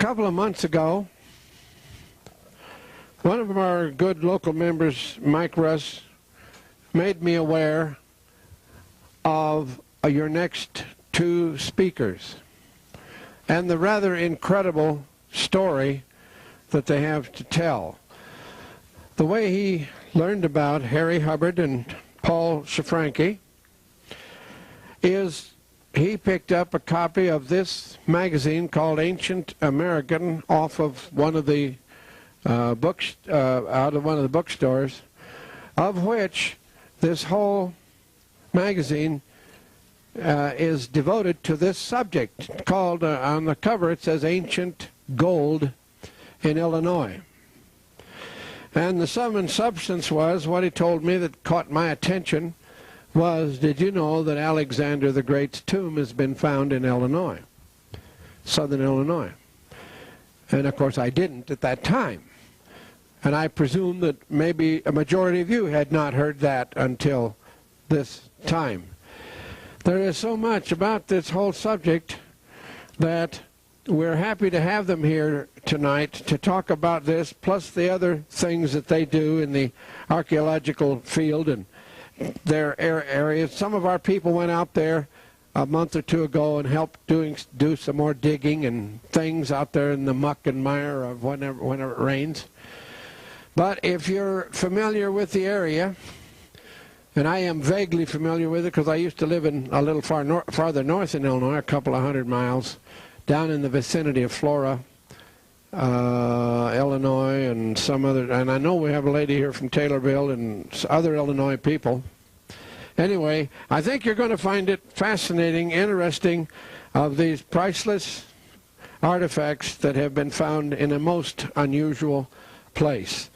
couple of months ago, one of our good local members, Mike Russ, made me aware of your next two speakers and the rather incredible story that they have to tell. The way he learned about Harry Hubbard and Paul Schaffranke is he picked up a copy of this magazine called Ancient American off of one of the books, out of one of the bookstores, of which this whole magazine is devoted to this subject, called, on the cover it says Ancient Gold in Illinois. And the sum and substance was, what he told me that caught my attention was, did you know that Alexander the Great's tomb has been found in Illinois, southern Illinois? And of course I didn't at that time. And I presume that maybe a majority of you had not heard that until this time. There is so much about this whole subject that we're happy to have them here tonight to talk about this, plus the other things that they do in the archaeological field and their areas. Some of our people went out there a month or two ago and helped do some more digging and things out there in the muck and mire of whenever it rains. But if you're familiar with the area, and I am vaguely familiar with it because I used to live in a little farther north in Illinois, a couple of 100 miles, down in the vicinity of Flora, Illinois, and some other, and I know we have a lady here from Taylorville and other Illinois people. Anyway, I think you're going to find it fascinating, interesting, of these priceless artifacts that have been found in a most unusual place.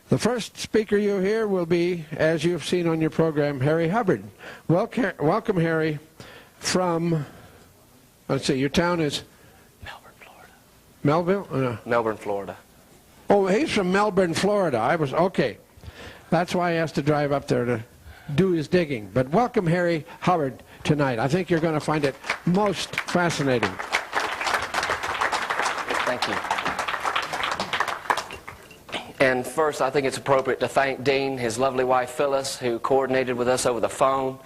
The first speaker you hear will be, as you've seen on your program, Harry Hubbard. Welcome, Harry, from, let's see, your town is? Melbourne, Florida. Melville? No. Melbourne, Florida. Oh, he's from Melbourne, Florida. Okay. That's why he has to drive up there to do his digging. But welcome, Harry Hubbard, tonight. I think you're going to find it most fascinating. Thank you. And first, I think it's appropriate to thank Dean, his lovely wife Phyllis, who coordinated with us over the phone.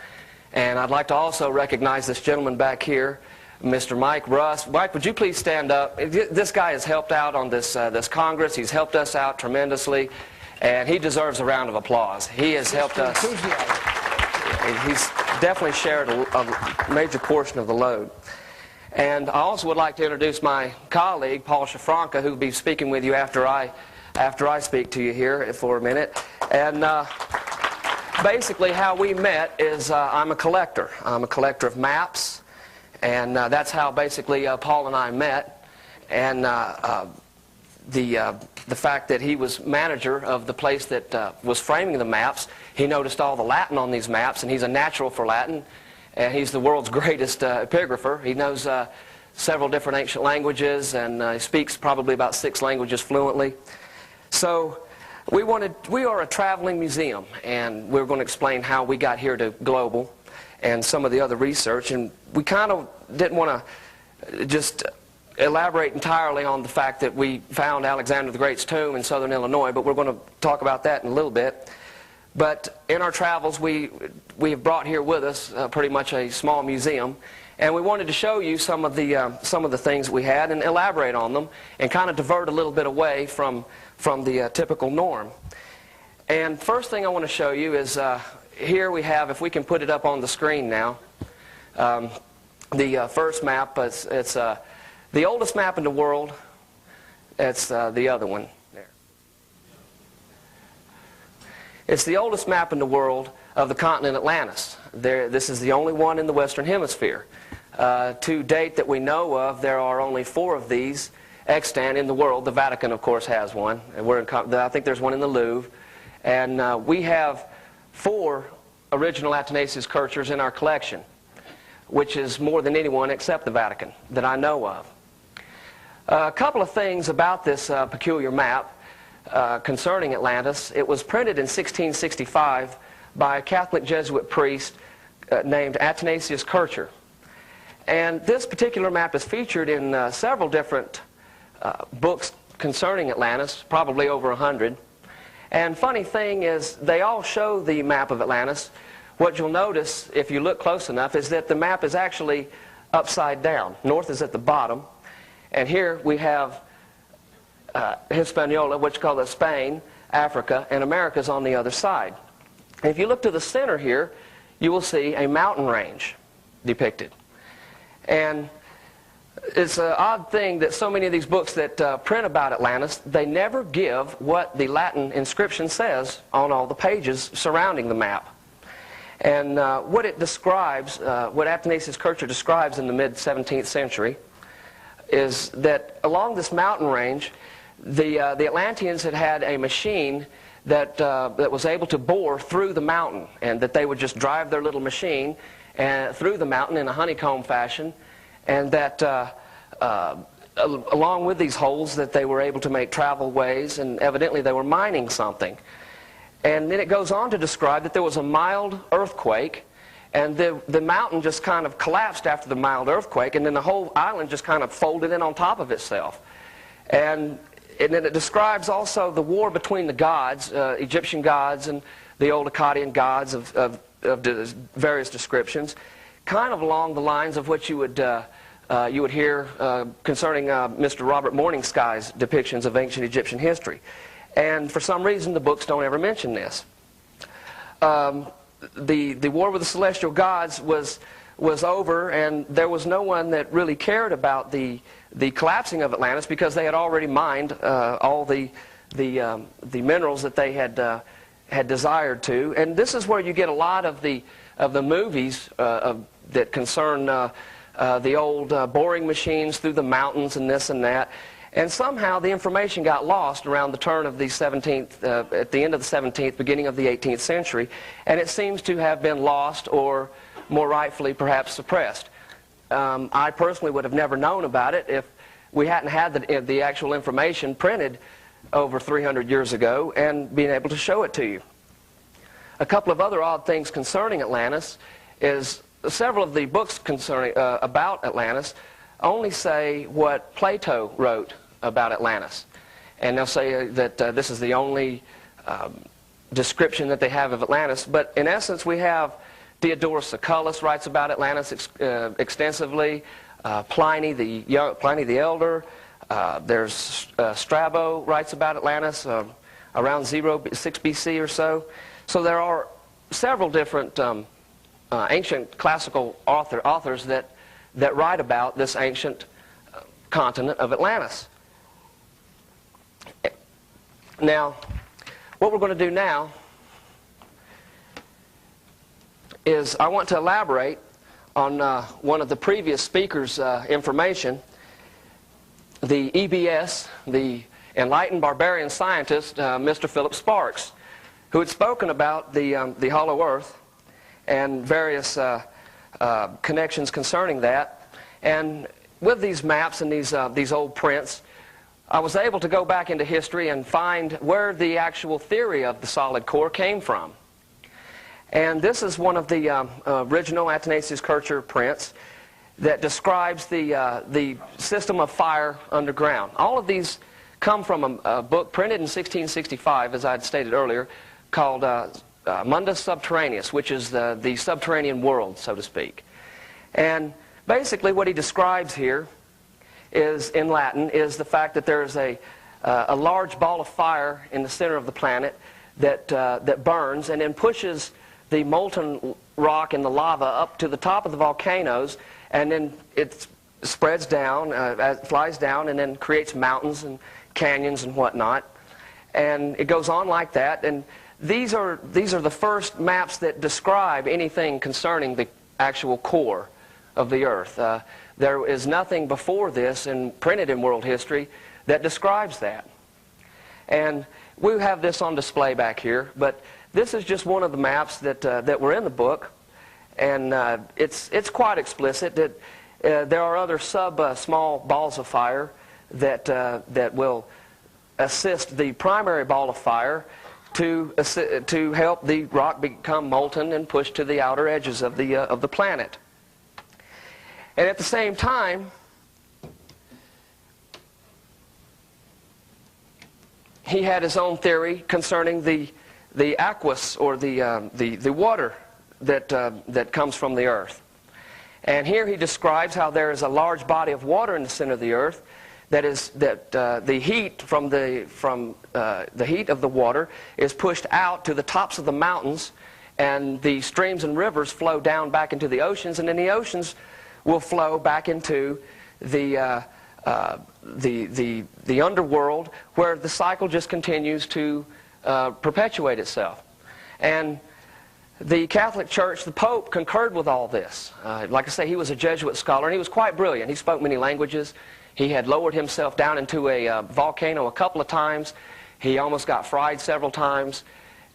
And I'd like to also recognize this gentleman back here, Mr. Mike Russ. Mike, would you please stand up? This guy has helped out on this Congress. He's helped us out tremendously, and he deserves a round of applause. He has helped us. He's definitely shared a major portion of the load. And I also would like to introduce my colleague, Paul Schaffranke, who will be speaking with you after I speak to you here for a minute. And basically how we met is I'm a collector. I'm a collector of maps, and that's how basically Paul and I met. And the fact that he was manager of the place that was framing the maps, he noticed all the Latin on these maps, and he's a natural for Latin, and he's the world's greatest epigrapher. He knows several different ancient languages, and he speaks probably about 6 languages fluently. So we are a traveling museum, and we're going to explain how we got here to Global and some of the other research. And we kind of didn't want to just elaborate entirely on the fact that we found Alexander the Great's tomb in southern Illinois, but we're going to talk about that in a little bit. But in our travels, we have brought here with us pretty much a small museum, and we wanted to show you some of the things we had and elaborate on them and kind of divert a little bit away from the typical norm. And first thing I want to show you is here we have, if we can put it up on the screen now, the first map. It's the oldest map in the world. It's the other one there. It's the oldest map in the world of the continent Atlantis. This is the only one in the Western Hemisphere. To date that we know of, there are only 4 of these extant in the world. The Vatican, of course, has one. And I think there's one in the Louvre. And we have 4 original Atlantis cultures in our collection, which is more than anyone except the Vatican that I know of. A couple of things about this peculiar map concerning Atlantis. It was printed in 1665 by a Catholic Jesuit priest named Athanasius Kircher. And this particular map is featured in several different books concerning Atlantis, probably over 100. And funny thing is, they all show the map of Atlantis. What you'll notice, if you look close enough, is that the map is actually upside down. North is at the bottom, and here we have Hispaniola, which is called Spain, Africa, and America's on the other side. And if you look to the center here, you will see a mountain range depicted. And it's an odd thing that so many of these books that print about Atlantis, they never give what the Latin inscription says on all the pages surrounding the map. And what it describes, what Athanasius Kircher describes in the mid-17th century, is that along this mountain range, the Atlanteans had a machine that was able to bore through the mountain, and that they would just drive their little machine through the mountain in a honeycomb fashion, and that along with these holes that they were able to make travel ways, and evidently they were mining something. And then it goes on to describe that there was a mild earthquake, and the mountain just kind of collapsed after the mild earthquake, and then the whole island just kind of folded in on top of itself. And then it describes also the war between the gods, Egyptian gods and the old Akkadian gods of various descriptions, kind of along the lines of what you would hear concerning Mr. Robert Morningsky's depictions of ancient Egyptian history. And for some reason, the books don't ever mention this. The war with the celestial gods was over, and there was no one that really cared about the collapsing of Atlantis, because they had already mined all the minerals that they had desired to. And this is where you get a lot of the movies that concern the old boring machines through the mountains and this and that. And somehow the information got lost around the turn of the 17th, at the end of the 17th, beginning of the 18th century, and it seems to have been lost, or more rightfully perhaps suppressed. I personally would have never known about it if we hadn't had the actual information printed over 300 years ago and being able to show it to you. A couple of other odd things concerning Atlantis is several of the books concerning about Atlantis only say what Plato wrote about Atlantis. And they'll say that this is the only description that they have of Atlantis. But in essence, we have Diodorus Siculus writes about Atlantis extensively. Pliny the Elder. There's Strabo writes about Atlantis around 6 BC or so. So there are several different ancient classical authors that write about this ancient continent of Atlantis. Now, what we're going to do now is I want to elaborate on one of the previous speakers' information. The EBS, the enlightened barbarian scientist, Mr. Philip Sparks, who had spoken about the hollow earth and various connections concerning that. And with these maps and these old prints, I was able to go back into history and find where the actual theory of the solid core came from. And this is one of the original Athanasius Kircher prints that describes the system of fire underground. All of these come from a book printed in 1665, as I had stated earlier, called Mundus Subterraneus, which is the subterranean world, so to speak. And basically what he describes here is, in Latin, is the fact that there is a large ball of fire in the center of the planet that burns and then pushes the molten rock and the lava up to the top of the volcanoes, and then it spreads down, flies down, and then creates mountains and canyons and whatnot. And it goes on like that. And these are the first maps that describe anything concerning the actual core of the earth. There is nothing before this printed in world history that describes that. And we have this on display back here, but this is just one of the maps that were in the book, and it's quite explicit that there are other small balls of fire that will assist the primary ball of fire to help the rock become molten and pushed to the outer edges of the planet. And at the same time, he had his own theory concerning the aqueous, or the water that comes from the earth. And here he describes how there is a large body of water in the center of the earth, the heat from the heat of the water is pushed out to the tops of the mountains, and the streams and rivers flow down back into the oceans, and then the oceans will flow back into the underworld, where the cycle just continues to perpetuate itself. And the Catholic Church, the Pope, concurred with all this. Like I say, he was a Jesuit scholar, and he was quite brilliant. He spoke many languages. He had lowered himself down into a volcano a couple of times. He almost got fried several times.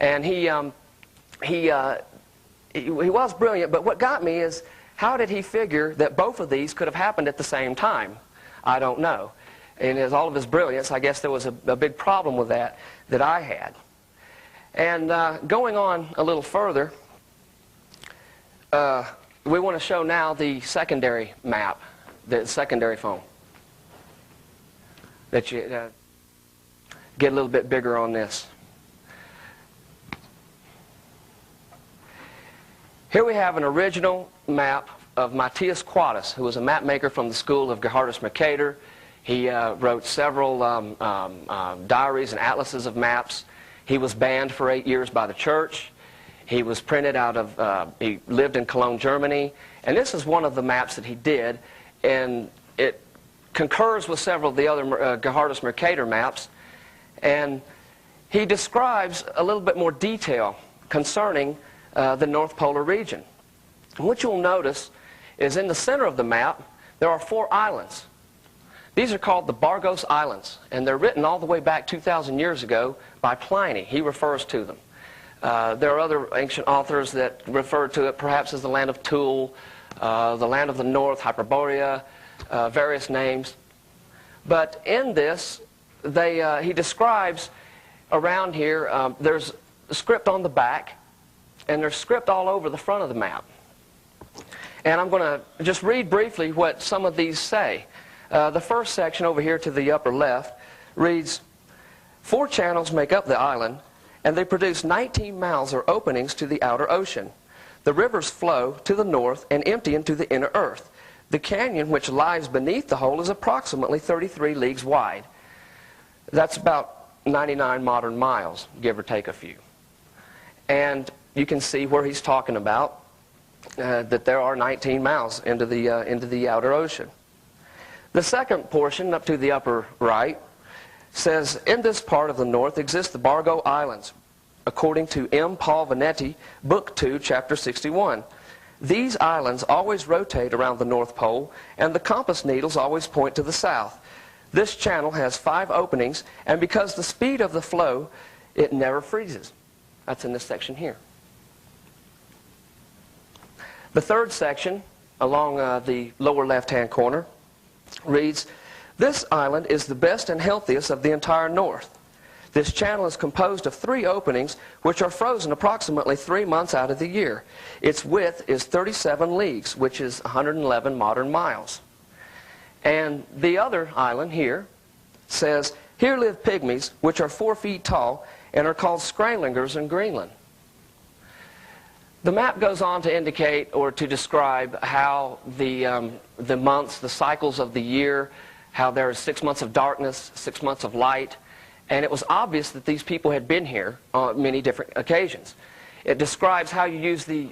And he was brilliant, but what got me is, how did he figure that both of these could have happened at the same time? I don't know. In all of his brilliance, I guess there was a big problem with that I had. And going on a little further, we want to show now the secondary map, the secondary foam. That you get a little bit bigger on this. Here we have an original map of Matthias Quadus, who was a map maker from the school of Gerhardus Mercator. He wrote several diaries and atlases of maps. He was banned for 8 years by the church. He was printed out of, he lived in Cologne, Germany. And this is one of the maps that he did, and it concurs with several of the other Gerhardus Mercator maps. And he describes a little bit more detail concerning the North Polar region. And what you'll notice is, in the center of the map, there are 4 islands. These are called the Bargos Islands, and they're written all the way back 2,000 years ago by Pliny. He refers to them. There are other ancient authors that refer to it perhaps as the land of Thule, the land of the north, Hyperborea, various names. But in this, he describes around here, there's script on the back, and there's script all over the front of the map. And I'm going to just read briefly what some of these say. The first section over here to the upper left reads, 4 channels make up the island, and they produce 19 mouths or openings to the outer ocean. The rivers flow to the north and empty into the inner earth. The canyon which lies beneath the whole is approximately 33 leagues wide. That's about 99 modern miles, give or take a few. And you can see where he's talking about that there are 19 miles into the outer ocean. The second portion, up to the upper right, says, in this part of the north exist the Bargo Islands, according to M. Paul Vanetti, Book 2, Chapter 61. These islands always rotate around the North Pole, and the compass needles always point to the south. This channel has 5 openings, and because the speed of the flow, it never freezes. That's in this section here. The third section, along the lower left-hand corner, reads, this island is the best and healthiest of the entire north. This channel is composed of 3 openings which are frozen approximately 3 months out of the year. Its width is 37 leagues, which is 111 modern miles. And the other island here says, here live pygmies which are 4 feet tall and are called Skrælingers in Greenland. The map goes on to indicate, or to describe, how the months, the cycles of the year, how there are 6 months of darkness, 6 months of light, and it was obvious that these people had been here on many different occasions. It describes how you use the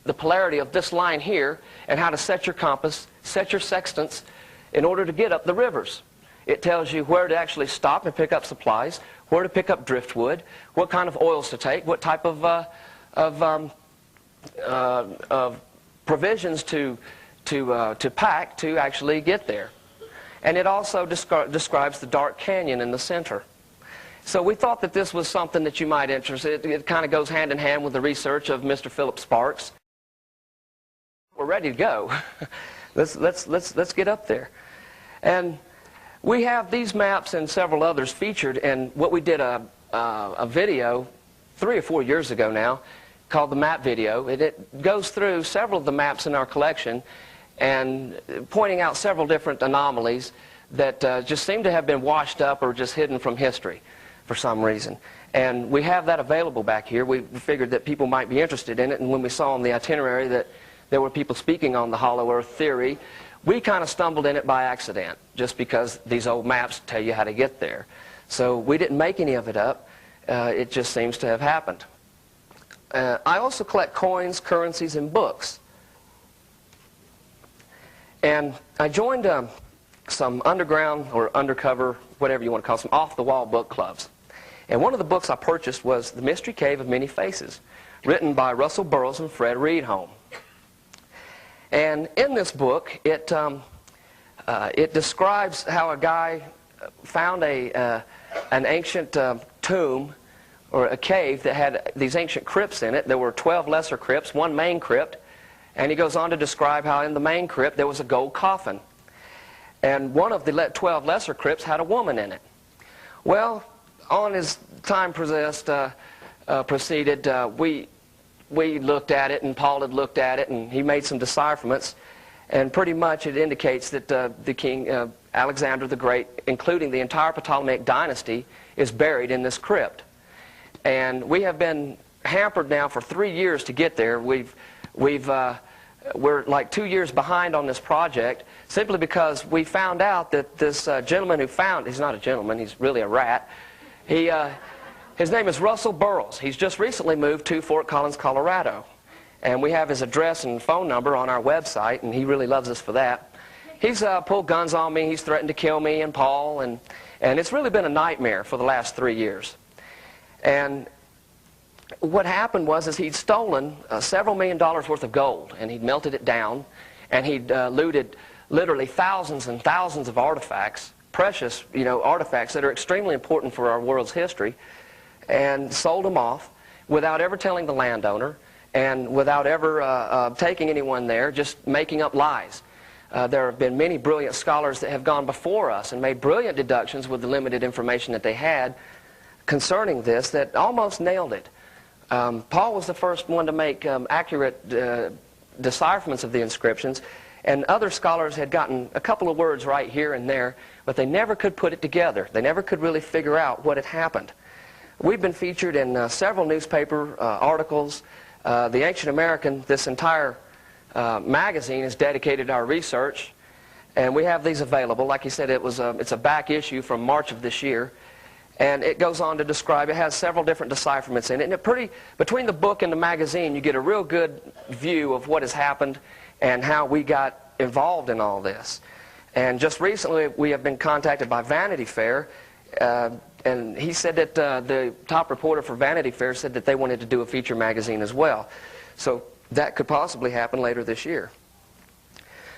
polarity of this line here, and how to set your compass, set your sextants, in order to get up the rivers. It tells you where to actually stop and pick up supplies, where to pick up driftwood, what kind of oils to take, what type of provisions to pack to actually get there. And it also describes the dark canyon in the center. So we thought that this was something that you might interest. It kind of goes hand in hand with the research of Mr. Philip Sparks. We're ready to go. let's get up there. And we have these maps and several others featured, and what we did a video 3 or 4 years ago now, called the Map Video. It goes through several of the maps in our collection and pointing out several different anomalies that just seem to have been washed up or just hidden from history. for some reason. And we have that available back here. We figured that people might be interested in it, and when we saw on the itinerary that there were people speaking on the hollow earth theory, we kind of stumbled in it by accident, just because these old maps tell you how to get there. So we didn't make any of it up. It just seems to have happened. I also collect coins, currencies, and books. And I joined some underground or undercover, whatever you want to call them, off-the-wall book clubs. And one of the books I purchased was The Mystery Cave of Many Faces, written by Russell Burroughs and Fred Reedholm. And in this book, it describes how a guy found an ancient tomb or a cave that had these ancient crypts in it. There were 12 lesser crypts, one main crypt, and he goes on to describe how in the main crypt there was a gold coffin. And one of the 12 lesser crypts had a woman in it. Well, on as time proceeded, we looked at it, and Paul had looked at it, and he made some decipherments, and pretty much it indicates that the king, Alexander the Great, including the entire Ptolemaic dynasty, is buried in this crypt. And we have been hampered now for 3 years to get there. We're like 2 years behind on this project, simply because we found out that this gentleman who found, he's not a gentleman, he's really a rat, his name is Russell Burroughs. He's just recently moved to Fort Collins, Colorado. And we have his address and phone number on our website, and he really loves us for that. He's pulled guns on me, he's threatened to kill me and Paul, and it's really been a nightmare for the last 3 years. And what happened was he'd stolen several $1 million worth of gold, and he'd melted it down, and he'd looted literally thousands and thousands of artifacts, precious, artifacts that are extremely important for our world's history, and sold them off without ever telling the landowner and without ever taking anyone there, just making up lies. There have been many brilliant scholars that have gone before us and made brilliant deductions with the limited information that they had concerning this that almost nailed it. Paul was the first one to make accurate decipherments of the inscriptions, and other scholars had gotten a couple of words right here and there, but they never could put it together. They never could really figure out what had happened. We've been featured in several newspaper articles. The Ancient American, this entire magazine is dedicated to our research, and we have these available. Like he said, it's a back issue from March of this year, and it goes on to describe, it has several different decipherments in it, and between the book and the magazine, you get a real good view of what has happened and how we got involved in all this. And just recently, we have been contacted by Vanity Fair, and he said that the top reporter for Vanity Fair said that they wanted to do a feature magazine as well. So that could possibly happen later this year.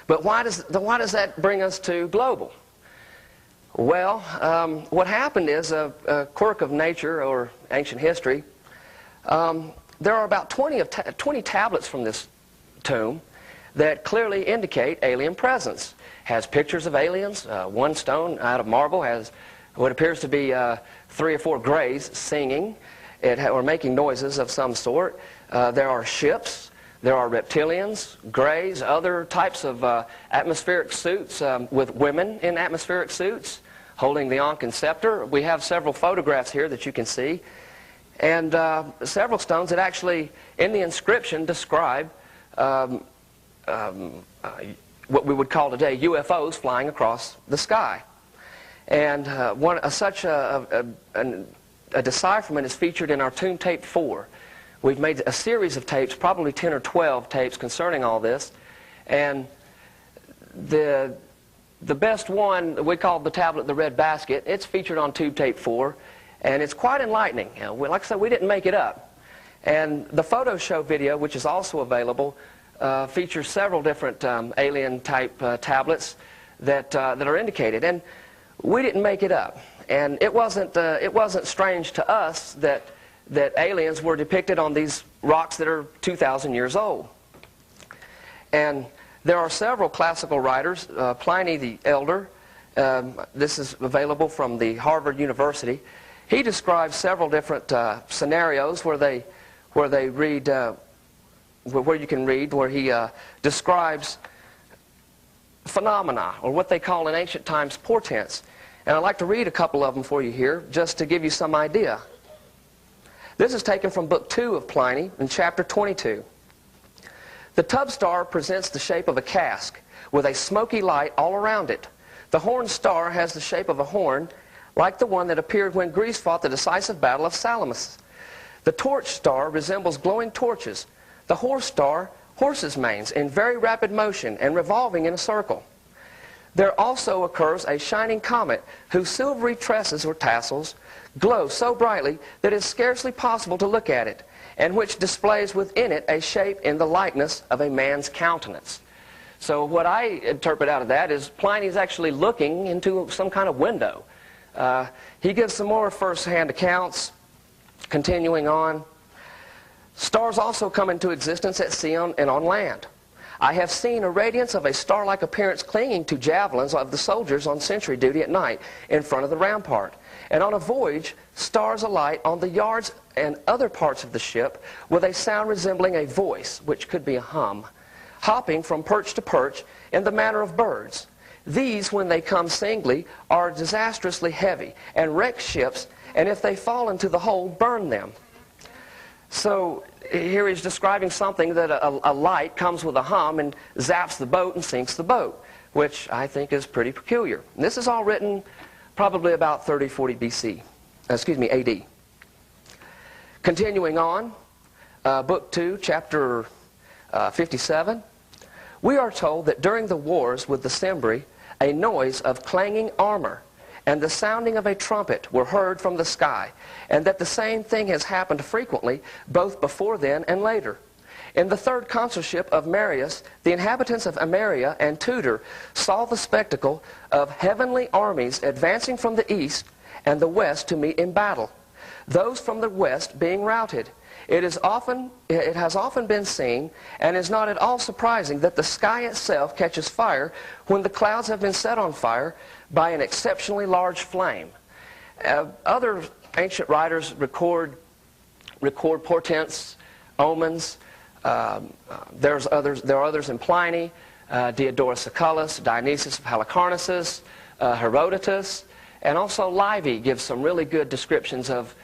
But why does that bring us to global? Well, what happened is a quirk of nature or ancient history. There are about 20 tablets from this tomb that clearly indicate alien presence. Has pictures of aliens. One stone out of marble has what appears to be 3 or 4 grays singing or making noises of some sort. There are ships. There are reptilians, grays, other types of atmospheric suits with women in atmospheric suits holding the Ankh and scepter. We have several photographs here that you can see. And several stones that actually, in the inscription, describe what we would call today UFOs flying across the sky. And such a decipherment is featured in our Tomb Tape 4. We've made a series of tapes, probably 10 or 12 tapes concerning all this. And the best one, we call the tablet the Red Basket. It's featured on Tube Tape 4, and it's quite enlightening. Like I said, we didn't make it up. And the photo show video, which is also available, features several different alien-type tablets that are indicated. And we didn't make it up. And it wasn't strange to us that aliens were depicted on these rocks that are 2,000 years old. And there are several classical writers. Pliny the Elder, this is available from the Harvard University. He describes several different scenarios where you can read where he describes phenomena, or what they call in ancient times portents. And I'd like to read a couple of them for you here, just to give you some idea. This is taken from Book 2 of Pliny, in chapter 22. The tub star presents the shape of a cask, with a smoky light all around it. The horn star has the shape of a horn, like the one that appeared when Greece fought the decisive battle of Salamis. The torch star resembles glowing torches. The horse star, horses' manes, in very rapid motion and revolving in a circle. There also occurs a shining comet, whose silvery tresses or tassels glow so brightly that it is scarcely possible to look at it, and which displays within it a shape in the likeness of a man's countenance. So what I interpret out of that is Pliny's actually looking into some kind of window. He gives some more first-hand accounts. Continuing on, stars also come into existence at sea and on land. I have seen a radiance of a star-like appearance clinging to javelins of the soldiers on sentry duty at night in front of the rampart. And on a voyage, stars alight on the yards and other parts of the ship with a sound resembling a voice, which could be a hum, hopping from perch to perch in the manner of birds. These, when they come singly, are disastrously heavy and wreck ships, and if they fall into the hold, burn them. So here he's describing something that a light comes with a hum and zaps the boat and sinks the boat, which I think is pretty peculiar. And this is all written probably about 30-40 BC, AD. Continuing on, Book 2, chapter 57, we are told that during the wars with the Cimbri, a noise of clanging armor and the sounding of a trumpet were heard from the sky, and that the same thing has happened frequently, both before then and later. In the third consulship of Marius, the inhabitants of Ameria and Tudor saw the spectacle of heavenly armies advancing from the east and the west to meet in battle, those from the west being routed. It has often been seen, and is not at all surprising, that the sky itself catches fire when the clouds have been set on fire by an exceptionally large flame. Other ancient writers record portents, omens. There are others in Pliny, Diodorus Siculus, Dionysius of Halicarnassus, Herodotus, and also Livy gives some really good descriptions of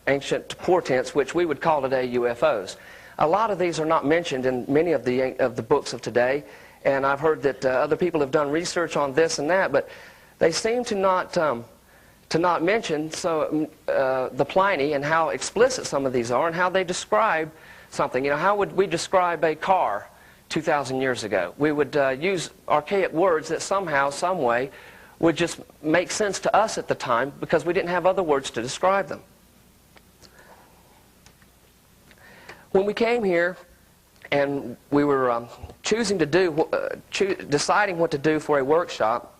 ancient portents, which we would call today UFOs. A lot of these are not mentioned in many of the books of today, and I've heard that other people have done research on this and that, but they seem to not mention the Pliny and how explicit some of these are and how they describe something. You know, how would we describe a car 2,000 years ago? We would use archaic words that somehow, some way, would just make sense to us at the time because we didn't have other words to describe them. When we came here and we were deciding what to do for a workshop,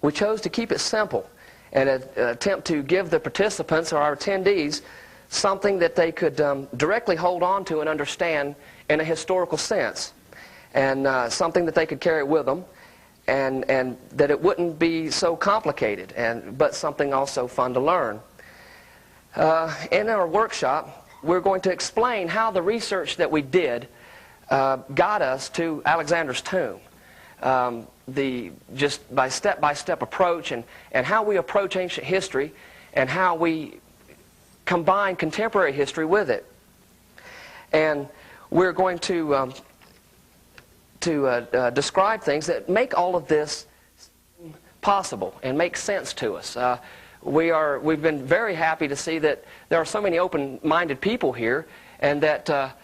we chose to keep it simple and attempt to give the participants or our attendees something that they could directly hold on to and understand in a historical sense, and something that they could carry with them, and that it wouldn't be so complicated, but something also fun to learn. In our workshop, we're going to explain how the research that we did got us to Alexander's tomb. Just by step-by-step approach and how we approach ancient history and how we combine contemporary history with it. And we're going to describe things that make all of this possible and make sense to us. We've been very happy to see that there are so many open-minded people here, and that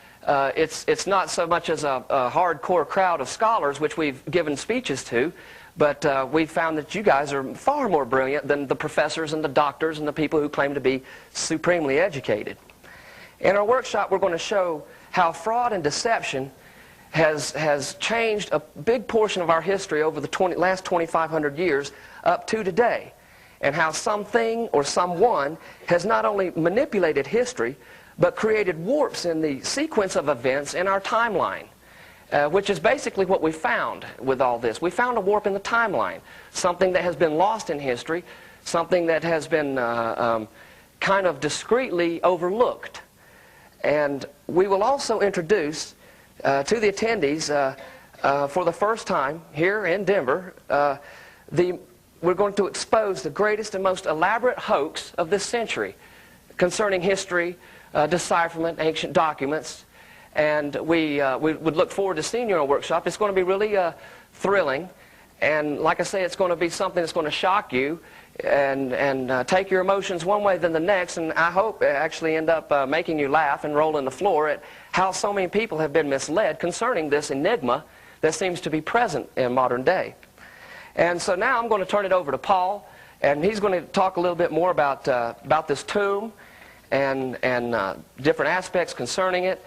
it's not so much as a hardcore crowd of scholars which we've given speeches to, but we've found that you guys are far more brilliant than the professors and the doctors and the people who claim to be supremely educated. In our workshop, we're going to show how fraud and deception has changed a big portion of our history over the last 2,500 years up to today, and how something or someone has not only manipulated history, but created warps in the sequence of events in our timeline, which is basically what we found with all this. We found a warp in the timeline, something that has been lost in history, something that has been kind of discreetly overlooked. And we will also introduce to the attendees for the first time here in Denver the we're going to expose the greatest and most elaborate hoax of this century concerning history, decipherment, ancient documents. And we would look forward to seeing you in a workshop. It's going to be really thrilling. And like I say, it's going to be something that's going to shock you and take your emotions one way than the next. And I hope actually end up making you laugh and roll on the floor at how so many people have been misled concerning this enigma that seems to be present in modern day. And so now I'm going to turn it over to Paul, and he's going to talk a little bit more about this tomb and different aspects concerning it.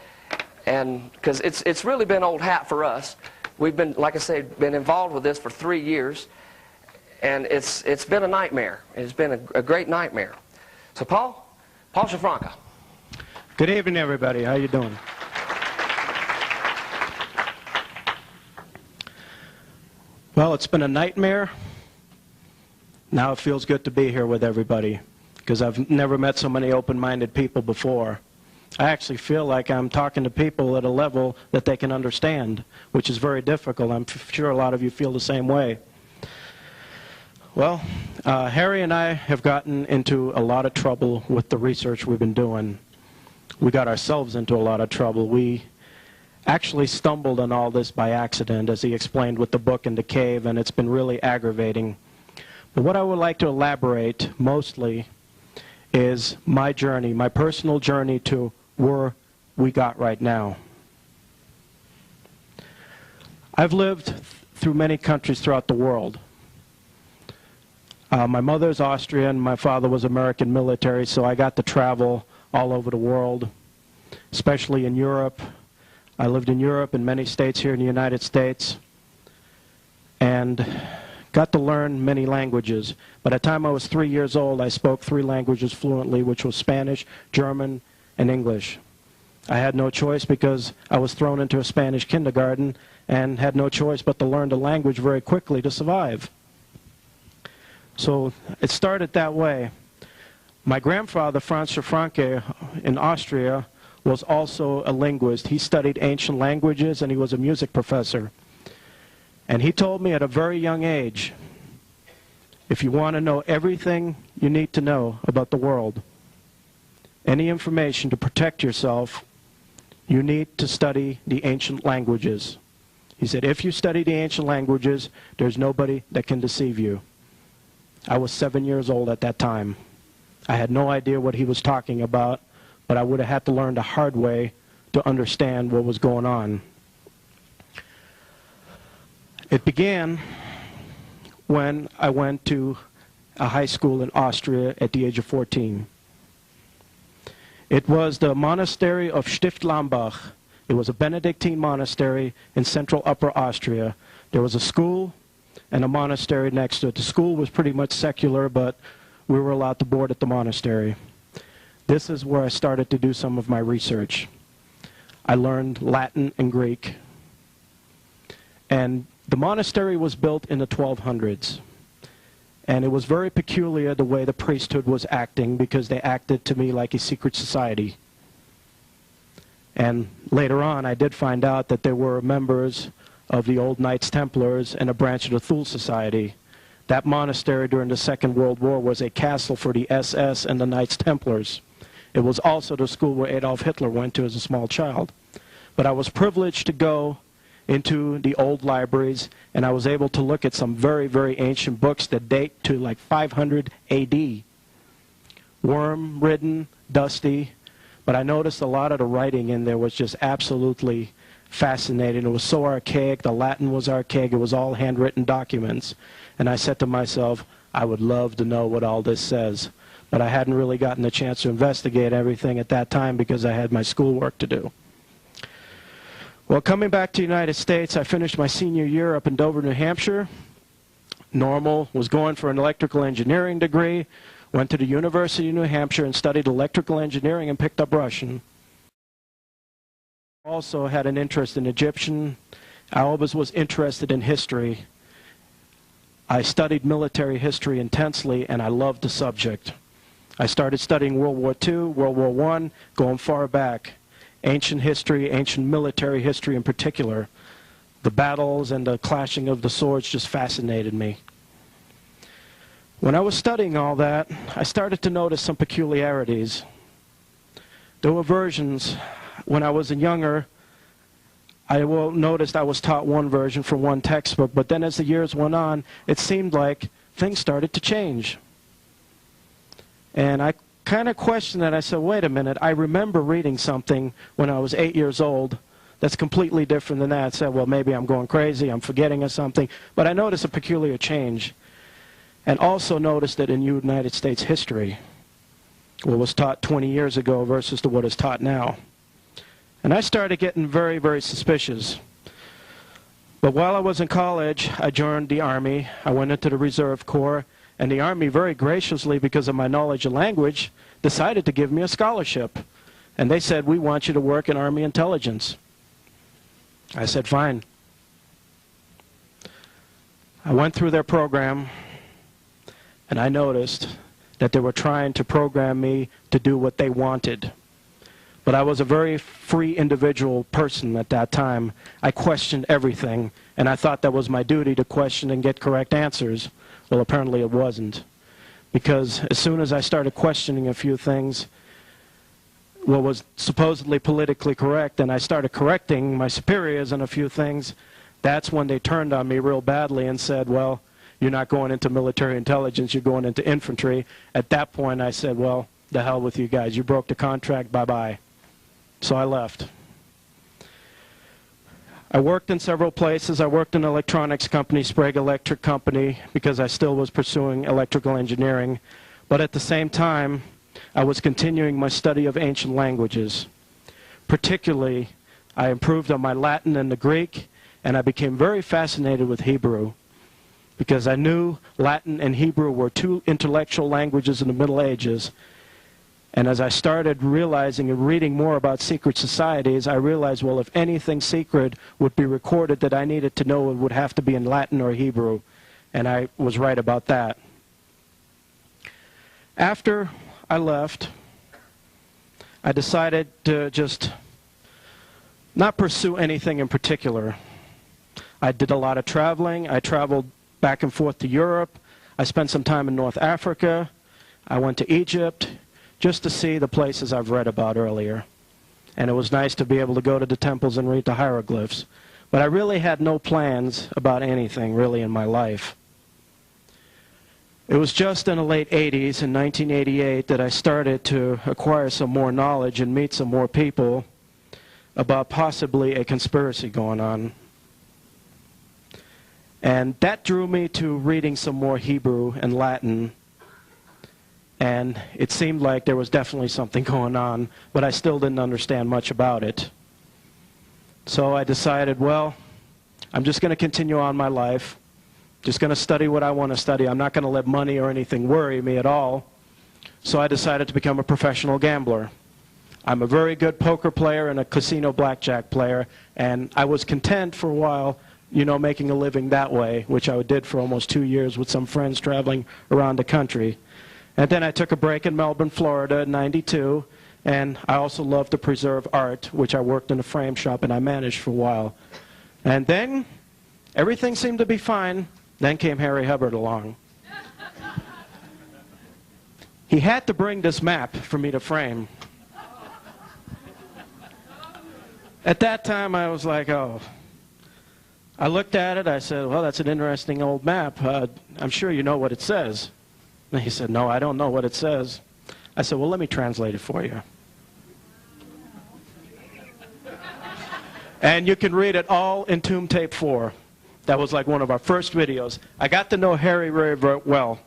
And because it's really been old hat for us. We've been, like I said, been involved with this for 3 years, and it's been a nightmare. It's been a great nightmare. So Paul Schaffranke. Good evening, everybody. How you doing? Well, it's been a nightmare. Now it feels good to be here with everybody, because I've never met so many open-minded people before. I actually feel like I'm talking to people at a level that they can understand, which is very difficult. I'm sure a lot of you feel the same way. Well, Harry and I have gotten into a lot of trouble with the research we've been doing. We got ourselves into a lot of trouble. We actually stumbled on all this by accident, as he explained with the book in the cave, and it's been really aggravating. But what I would like to elaborate mostly is my journey, my personal journey to where we got right now. I've lived through many countries throughout the world. My mother's Austrian, my father was American military, so I got to travel all over the world, especially in Europe. I lived in Europe in many states here in the United States, and got to learn many languages. By the time I was 3 years old, I spoke 3 languages fluently, which was Spanish, German, and English. I had no choice because I was thrown into a Spanish kindergarten and had no choice but to learn the language very quickly to survive. So it started that way. My grandfather, Franz Schaffranke, in Austria, was also a linguist. He studied ancient languages and he was a music professor. And he told me at a very young age, if you want to know everything you need to know about the world, any information to protect yourself, you need to study the ancient languages. He said, if you study the ancient languages, there's nobody that can deceive you. I was 7 years old at that time. I had no idea what he was talking about, but I would have had to learn the hard way to understand what was going on. It began when I went to a high school in Austria at the age of 14. It was the monastery of Stift Lambach. It was a Benedictine monastery in central Upper Austria. There was a school and a monastery next to it. The school was pretty much secular, but we were allowed to board at the monastery. This is where I started to do some of my research. I learned Latin and Greek. And the monastery was built in the 1200s. And it was very peculiar the way the priesthood was acting, because they acted to me like a secret society. And later on, I did find out that there were members of the old Knights Templars and a branch of the Thule Society. That monastery during the Second World War was a castle for the SS and the Knights Templars. It was also the school where Adolf Hitler went to as a small child. But I was privileged to go into the old libraries, and I was able to look at some very, very ancient books that date to like 500 AD. Worm-ridden, dusty, but I noticed a lot of the writing in there was just absolutely fascinating. It was so archaic, the Latin was archaic, it was all handwritten documents. And I said to myself, I would love to know what all this says. But I hadn't really gotten the chance to investigate everything at that time because I had my schoolwork to do. Well, coming back to the United States, I finished my senior year up in Dover, New Hampshire. Normal, was going for an electrical engineering degree, went to the University of New Hampshire and studied electrical engineering and picked up Russian. Also had an interest in Egyptian. I always was interested in history. I studied military history intensely, and I loved the subject. I started studying World War II, World War I, going far back. Ancient history, ancient military history in particular. The battles and the clashing of the swords just fascinated me. When I was studying all that, I started to notice some peculiarities. There were versions. When I was younger, I noticed I was taught one version from one textbook, but then as the years went on, it seemed like things started to change. And I kind of questioned it. I said, wait a minute, I remember reading something when I was 8 years old that's completely different than that. I said, well, maybe I'm going crazy, I'm forgetting of something. But I noticed a peculiar change. And also noticed that in United States history, what was taught 20 years ago versus to what is taught now. And I started getting very, very suspicious. But while I was in college, I joined the Army. I went into the Reserve Corps. And the Army very graciously, because of my knowledge of language, decided to give me a scholarship. And they said, we want you to work in Army intelligence. I said, fine. I went through their program, and I noticed that they were trying to program me to do what they wanted. But I was a very free individual person at that time. I questioned everything, and I thought that was my duty to question and get correct answers. Well, apparently it wasn't. Because as soon as I started questioning a few things, what was supposedly politically correct, and I started correcting my superiors on a few things, that's when they turned on me real badly and said, well, you're not going into military intelligence, you're going into infantry. At that point, I said, well, the hell with you guys. You broke the contract, bye-bye. So I left. I worked in several places. I worked in an electronics company, Sprague Electric Company, because I still was pursuing electrical engineering. But at the same time, I was continuing my study of ancient languages. Particularly, I improved on my Latin and the Greek, and I became very fascinated with Hebrew, because I knew Latin and Hebrew were two intellectual languages in the Middle Ages. And as I started realizing and reading more about secret societies, I realized, well, if anything secret would be recorded that I needed to know, it would have to be in Latin or Hebrew. And I was right about that. After I left, I decided to just not pursue anything in particular. I did a lot of traveling. I traveled back and forth to Europe. I spent some time in North Africa. I went to Egypt, just to see the places I've read about earlier. And it was nice to be able to go to the temples and read the hieroglyphs. But I really had no plans about anything, really, in my life. It was just in the late 80s, in 1988, that I started to acquire some more knowledge and meet some more people about possibly a conspiracy going on. And that drew me to reading some more Hebrew and Latin. And it seemed like there was definitely something going on, but I still didn't understand much about it. So I decided, well, I'm just going to continue on my life, just going to study what I want to study. I'm not going to let money or anything worry me at all. So I decided to become a professional gambler. I'm a very good poker player and a casino blackjack player, and I was content for a while, you know, making a living that way, which I did for almost 2 years with some friends traveling around the country. And then I took a break in Melbourne, Florida in '92, and I also love to preserve art, which I worked in a frame shop and I managed for a while. And then everything seemed to be fine. Then came Harry Hubbard along. He had to bring this map for me to frame. At that time, I was like, oh. I looked at it, I said, well, that's an interesting old map. I'm sure you know what it says. And he said, no, I don't know what it says. I said, well, let me translate it for you. And you can read it all in Tomb Tape 4. That was like one of our first videos. I got to know Harry very, very well.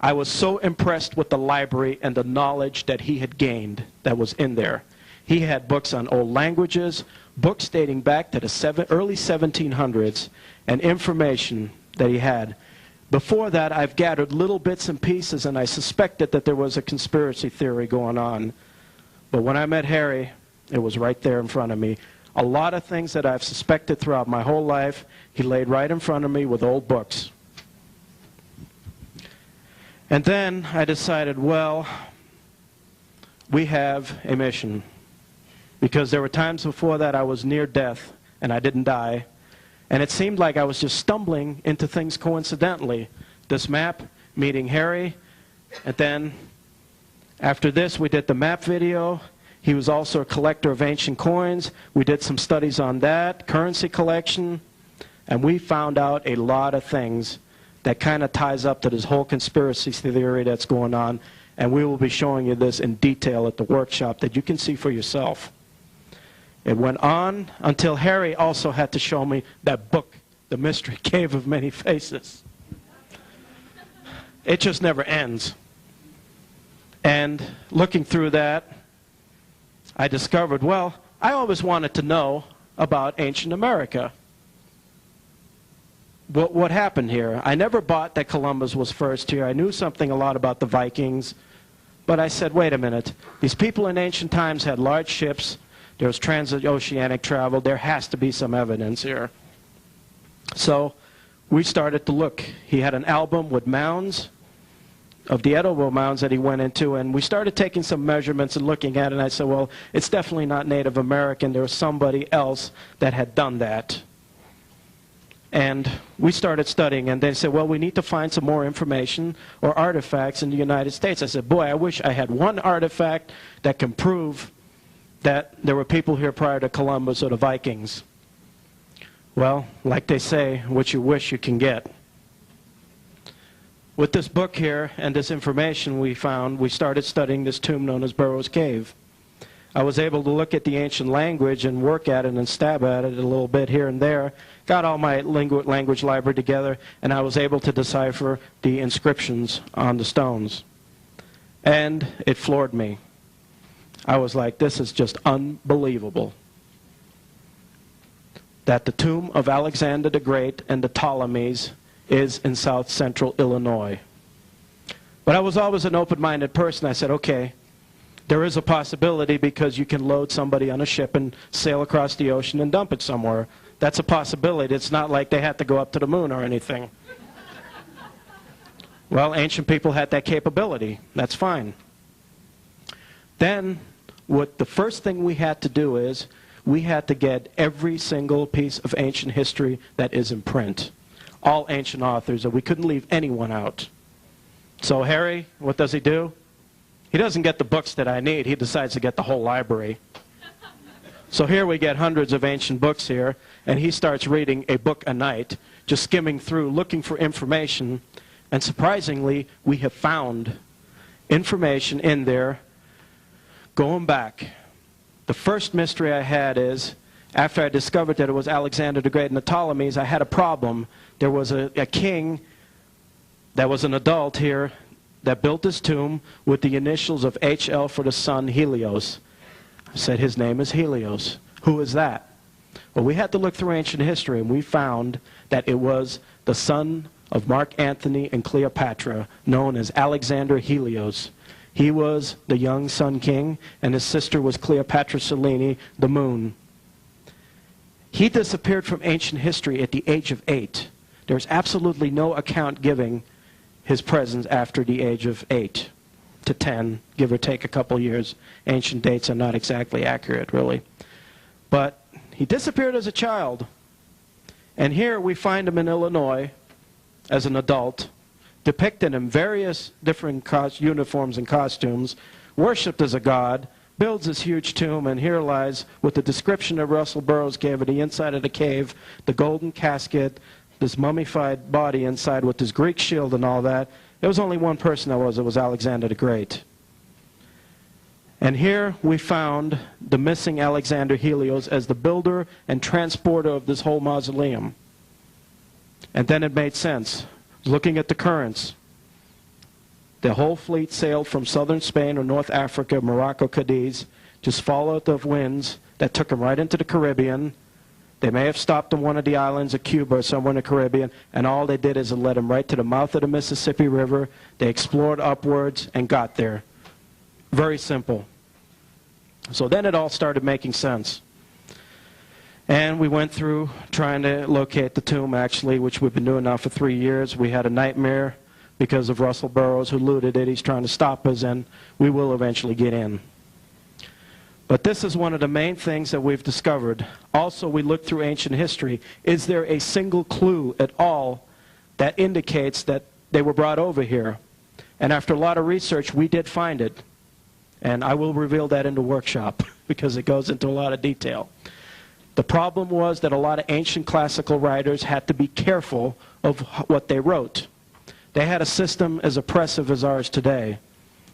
I was so impressed with the library and the knowledge that he had gained that was in there. He had books on old languages, books dating back to the early 1700s, and information that he had. Before that, I've gathered little bits and pieces, and I suspected that there was a conspiracy theory going on. But when I met Harry, it was right there in front of me. A lot of things that I've suspected throughout my whole life, he laid right in front of me with old books. And then I decided, well, we have a mission. Because there were times before that I was near death, and I didn't die. And it seemed like I was just stumbling into things coincidentally. This map, meeting Harry, and then after this we did the map video. He was also a collector of ancient coins. We did some studies on that, currency collection, and we found out a lot of things that kind of ties up to this whole conspiracy theory that's going on, and we will be showing you this in detail at the workshop that you can see for yourself. It went on until Harry also had to show me that book, The Mystery Cave of Many Faces. It just never ends. And looking through that, I discovered, well, I always wanted to know about ancient America. What happened here? I never bought that Columbus was first here. I knew a lot about the Vikings, but I said, wait a minute. These people in ancient times had large ships. There was transoceanic travel. There has to be some evidence here. So we started to look. He had an album with mounds, of the edible mounds that he went into, and we started taking some measurements and looking at it, and I said, well, it's definitely not Native American. There was somebody else that had done that. And we started studying, and they said, well, we need to find some more information or artifacts in the United States. I said, boy, I wish I had one artifact that can prove that there were people here prior to Columbus or the Vikings. Well, like they say, what you wish you can get. With this book here and this information we found, we started studying this tomb known as Burroughs Cave. I was able to look at the ancient language and work at it and stab at it a little bit here and there. Got all my language library together, and I was able to decipher the inscriptions on the stones. And it floored me. I was like, this is just unbelievable. That the tomb of Alexander the Great and the Ptolemies is in south central Illinois. But I was always an open-minded person. I said, okay, there is a possibility because you can load somebody on a ship and sail across the ocean and dump it somewhere. That's a possibility. It's not like they had to go up to the moon or anything. Well, ancient people had that capability. That's fine. Then, the first thing we had to do is, we had to get every single piece of ancient history that is in print. All ancient authors, and we couldn't leave anyone out. So Harry, what does he do? He doesn't get the books that I need. He decides to get the whole library. So here we get hundreds of ancient books here, and he starts reading a book a night, just skimming through, looking for information. And surprisingly, we have found information in there going back. The first mystery I had is, after I discovered that it was Alexander the Great and the Ptolemies, I had a problem. There was a king that was an adult here that built his tomb with the initials of HL for the son Helios. I said, his name is Helios. Who is that? Well, we had to look through ancient history, and we found that it was the son of Mark Antony and Cleopatra, known as Alexander Helios. He was the young sun king, and his sister was Cleopatra Selene, the moon. He disappeared from ancient history at the age of 8. There's absolutely no account giving his presence after the age of 8 to 10, give or take a couple years. Ancient dates are not exactly accurate, really. But he disappeared as a child. And here we find him in Illinois as an adult, depicted in various different uniforms and costumes, worshipped as a god, builds this huge tomb, and here lies, with the description of Russell Burroughs gave at the inside of the cave, the golden casket, this mummified body inside with this Greek shield and all that. There was only one person it was Alexander the Great. And here we found the missing Alexander Helios as the builder and transporter of this whole mausoleum. And then it made sense. Looking at the currents, the whole fleet sailed from southern Spain or North Africa, Morocco, Cadiz, just followed the winds that took them right into the Caribbean. They may have stopped on one of the islands of Cuba or somewhere in the Caribbean, and all they did is it led them right to the mouth of the Mississippi River. They explored upwards and got there. Very simple. So then it all started making sense. And we went through trying to locate the tomb, actually, which we've been doing now for 3 years. We had a nightmare because of Russell Burroughs, who looted it. He's trying to stop us, and we will eventually get in. But this is one of the main things that we've discovered. Also, we looked through ancient history. Is there a single clue at all that indicates that they were brought over here? And after a lot of research, we did find it. And I will reveal that in the workshop because it goes into a lot of detail. The problem was that a lot of ancient classical writers had to be careful of what they wrote. They had a system as oppressive as ours today.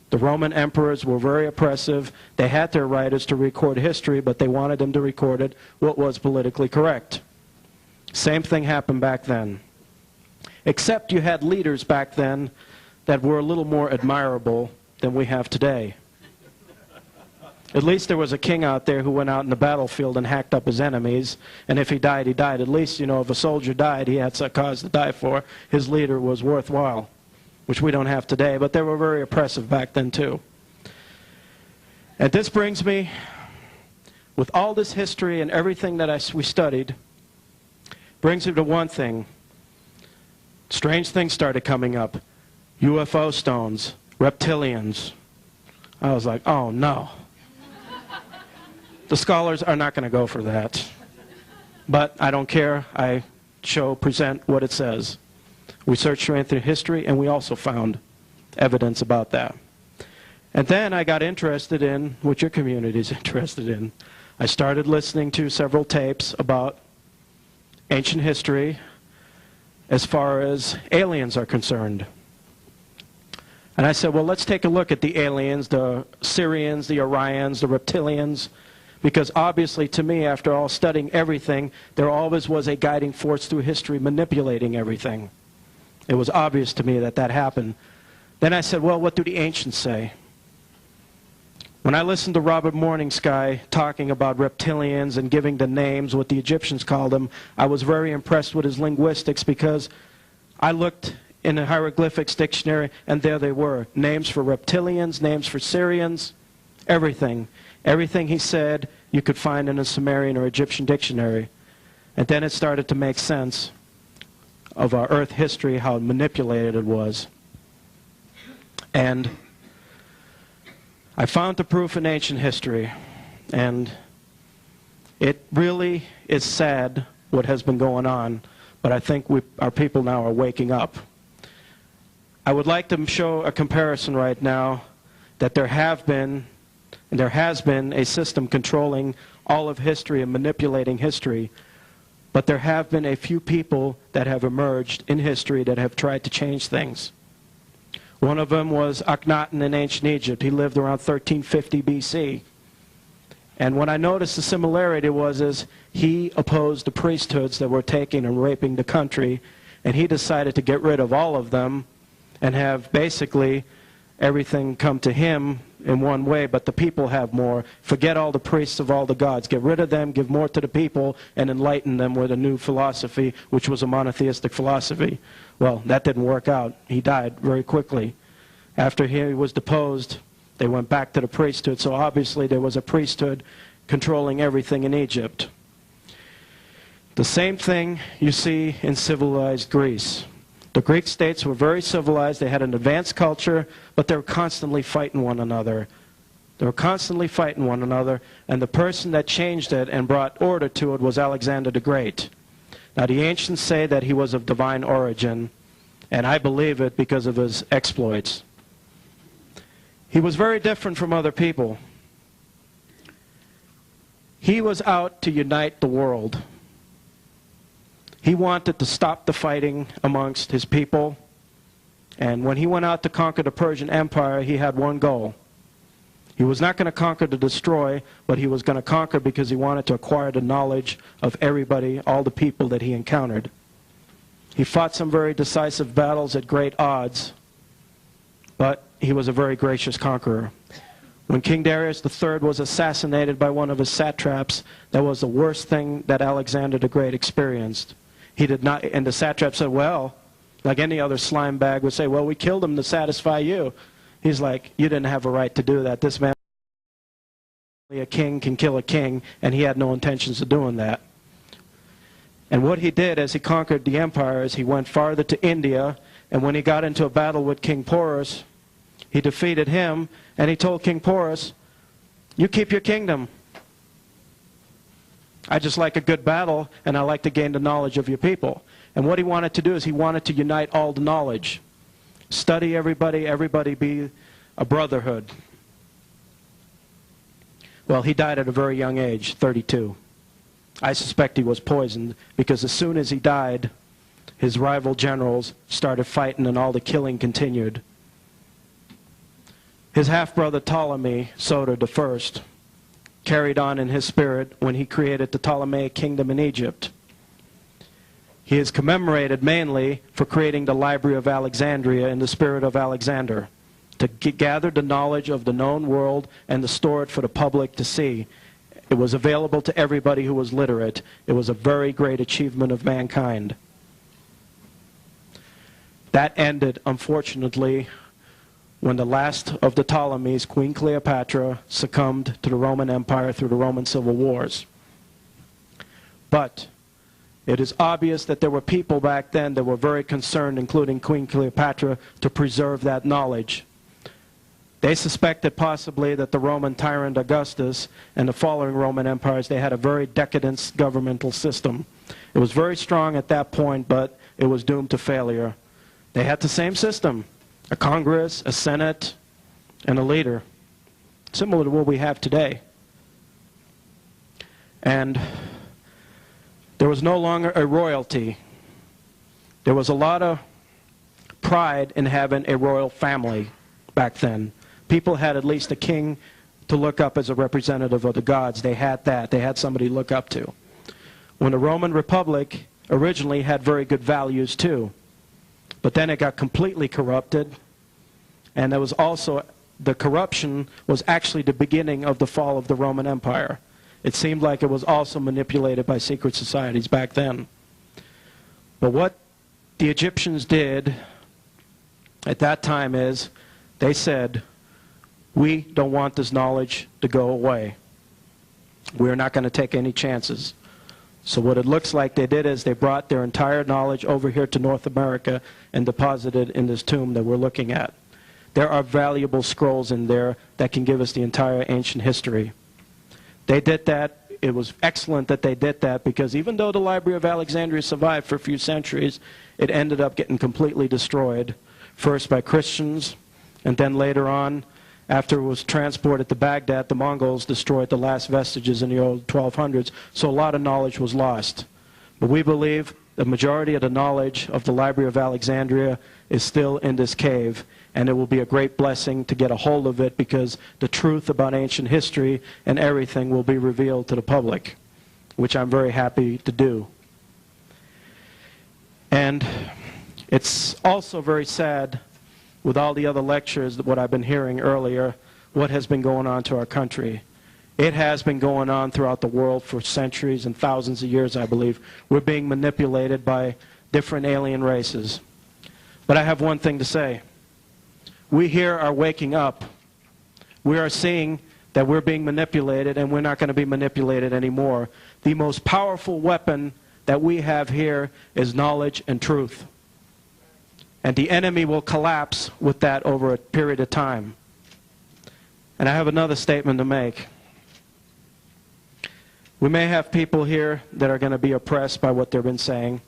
The Roman emperors were very oppressive. They had their writers to record history, but they wanted them to record it what was politically correct. Same thing happened back then. Except you had leaders back then that were a little more admirable than we have today. At least there was a king out there who went out in the battlefield and hacked up his enemies, and if he died, he died. At least, you know, if a soldier died, he had some cause to die for. His leader was worthwhile, which we don't have today, but they were very oppressive back then too. And this brings me, with all this history and everything that we studied, brings me to one thing. Strange things started coming up. UFO stones, reptilians. I was like, oh no. The scholars are not going to go for that. But I don't care. I present what it says. We searched through history, and we also found evidence about that. And then I got interested in what your community is interested in. I started listening to several tapes about ancient history as far as aliens are concerned. And I said, well, let's take a look at the aliens, the Syrians, the Orions, the reptilians, because obviously to me, after all studying everything, there always was a guiding force through history manipulating everything. It was obvious to me that that happened. Then I said, well, what do the ancients say? When I listened to Robert Morningsky talking about reptilians and giving the names, what the Egyptians called them, I was very impressed with his linguistics because I looked in the hieroglyphics dictionary and there they were. Names for reptilians, names for Syrians, everything. Everything he said you could find in a Sumerian or Egyptian dictionary. And then it started to make sense of our Earth history, how manipulated it was. And I found the proof in ancient history, and it really is sad what has been going on, but I think our people now are waking up. I would like to show a comparison right now that there has been a system controlling all of history and manipulating history, but there have been a few people that have emerged in history that have tried to change things. One of them was Akhenaten in ancient Egypt. He lived around 1350 BC. And what I noticed the similarity is he opposed the priesthoods that were taking and raping the country, and he decided to get rid of all of them and have basically everything come to him in one way, but the people have more. Forget all the priests of all the gods. Get rid of them, give more to the people, and enlighten them with a new philosophy, which was a monotheistic philosophy. Well, that didn't work out. He died very quickly. After he was deposed, they went back to the priesthood, so obviously there was a priesthood controlling everything in Egypt. The same thing you see in civilized Greece. The Greek states were very civilized. They had an advanced culture, but they were constantly fighting one another. They were constantly fighting one another, and the person that changed it and brought order to it was Alexander the Great. Now, the ancients say that he was of divine origin, and I believe it because of his exploits. He was very different from other people. He was out to unite the world. He wanted to stop the fighting amongst his people. And when he went out to conquer the Persian Empire, he had one goal. He was not going to conquer to destroy, but he was going to conquer because he wanted to acquire the knowledge of everybody, all the people that he encountered. He fought some very decisive battles at great odds, but he was a very gracious conqueror. When King Darius III was assassinated by one of his satraps, that was the worst thing that Alexander the Great experienced. He did not, and the satrap said, well, like any other slime bag would say, well, we killed him to satisfy you. He's like, you didn't have a right to do that. This man, a king can kill a king, and he had no intentions of doing that. And what he did as he conquered the empire is he went farther to India, and when he got into a battle with King Porus, he defeated him, and he told King Porus, You keep your kingdom. I just like a good battle, and I like to gain the knowledge of your people. And what he wanted to do is he wanted to unite all the knowledge. Study everybody, everybody be a brotherhood. Well, he died at a very young age, 32. I suspect he was poisoned, because as soon as he died, his rival generals started fighting and all the killing continued. His half-brother Ptolemy, Soter I, carried on in his spirit when he created the Ptolemaic kingdom in Egypt. He is commemorated mainly for creating the Library of Alexandria in the spirit of Alexander, to gather the knowledge of the known world and to store it for the public to see. It was available to everybody who was literate. It was a very great achievement of mankind. That ended, unfortunately, when the last of the Ptolemies, Queen Cleopatra, succumbed to the Roman Empire through the Roman civil wars. But it is obvious that there were people back then that were very concerned, including Queen Cleopatra, to preserve that knowledge. They suspected possibly that the Roman tyrant Augustus and the following Roman empires, they had a very decadent governmental system. It was very strong at that point, but it was doomed to failure. They had the same system, a Congress, a Senate, and a leader, similar to what we have today. And there was no longer a royalty. There was a lot of pride in having a royal family back then. People had at least a king to look up as a representative of the gods. They had that. They had somebody to look up to. When the Roman Republic originally had very good values too. But then it got completely corrupted. And there was also, the corruption was actually the beginning of the fall of the Roman Empire. It seemed like it was also manipulated by secret societies back then. But what the Egyptians did at that time is, they said, we don't want this knowledge to go away. We're not going to take any chances. So what it looks like they did is they brought their entire knowledge over here to North America and deposited in this tomb that we're looking at. There are valuable scrolls in there that can give us the entire ancient history. They did that. It was excellent that they did that, because even though the Library of Alexandria survived for a few centuries, it ended up getting completely destroyed, first by Christians, and then later on, after it was transported to Baghdad, the Mongols destroyed the last vestiges in the old 1200s, so a lot of knowledge was lost. But we believe the majority of the knowledge of the Library of Alexandria is still in this cave, and it will be a great blessing to get a hold of it, because the truth about ancient history and everything will be revealed to the public, which I'm very happy to do. And it's also very sad, with all the other lectures, what I've been hearing earlier, what has been going on to our country. It has been going on throughout the world for centuries and thousands of years, I believe. We're being manipulated by different alien races. But I have one thing to say. We here are waking up. We are seeing that we're being manipulated, and we're not going to be manipulated anymore. The most powerful weapon that we have here is knowledge and truth. And the enemy will collapse with that over a period of time. And I have another statement to make. We may have people here that are going to be oppressed by what they've been saying.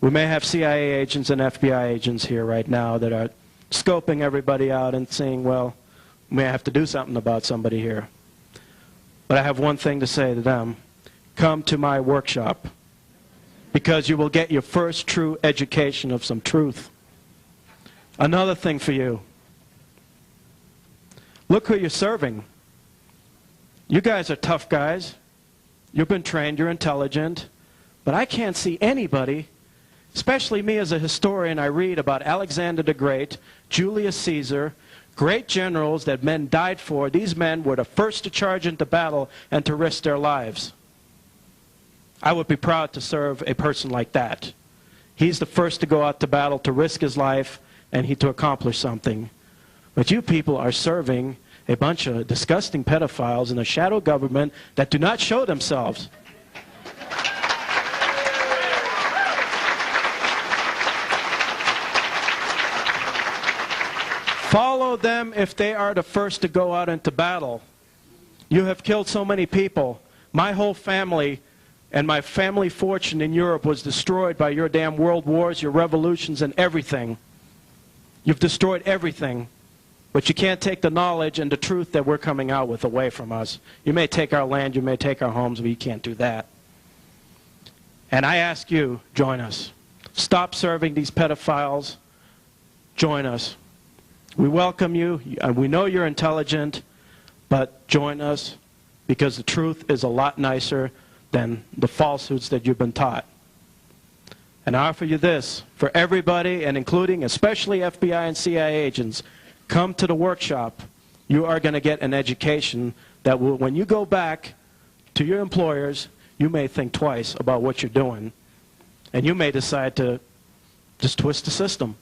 We may have CIA agents and FBI agents here right now that are scoping everybody out and saying, well, we may have to do something about somebody here. But I have one thing to say to them. Come to my workshop, because you will get your first true education of some truth. Another thing for you. Look who you're serving. You guys are tough guys. You've been trained, you're intelligent. But I can't see anybody, especially me as a historian. I read about Alexander the Great, Julius Caesar, great generals that men died for. These men were the first to charge into battle and to risk their lives. I would be proud to serve a person like that. He's the first to go out to battle, to risk his life, and to accomplish something. But you people are serving a bunch of disgusting pedophiles in a shadow government that do not show themselves. Follow them if they are the first to go out into battle. You have killed so many people. My whole family and my family fortune in Europe was destroyed by your damn world wars, your revolutions, and everything. You've destroyed everything. But you can't take the knowledge and the truth that we're coming out with away from us. You may take our land, you may take our homes, but you can't do that. And I ask you, join us. Stop serving these pedophiles. Join us. We welcome you. We know you're intelligent, but join us because the truth is a lot nicer than the falsehoods that you've been taught. And I offer you this for everybody, and including especially FBI and CIA agents. Come to the workshop. You are going to get an education that will, when you go back to your employers, you may think twice about what you're doing. And you may decide to just twist the system.